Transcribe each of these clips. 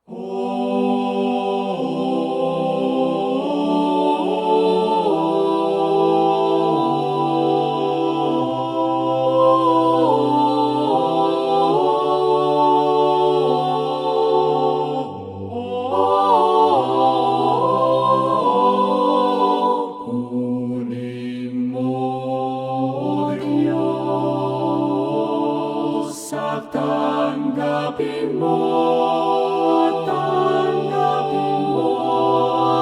Kunin mo, Diyos, at tanggapin mo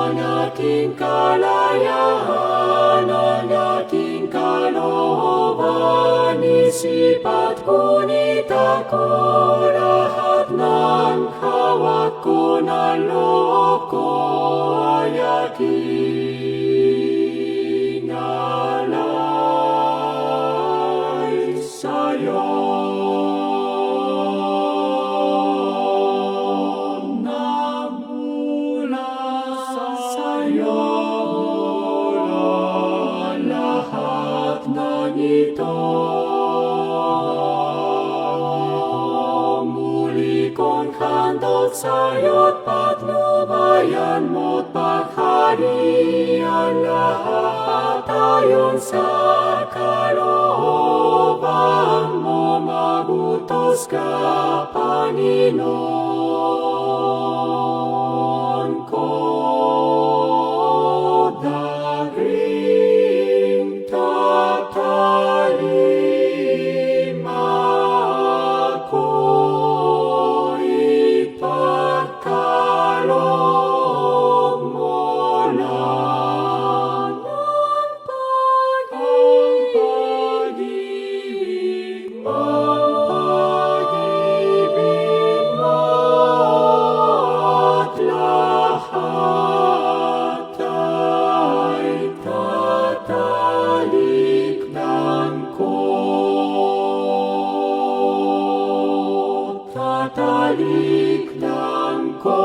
ang aking kalayaan, ang aking kalooban, isip at ngunit ako, lahat ng hawak ko na loob ko ay aking alay sa'yo. Nagmula sa'yo lahat ng ito. Muli kong handog sa'yo't patnubayan mo't pagharian lahat ayon sa kalooban mo. Magutos ka, Panginoon ko, daring tatalim ako, ipagkaloob mo lang ang pag-ibig mo, at lahat ay tatalikdan ko. Tatalikdan ko.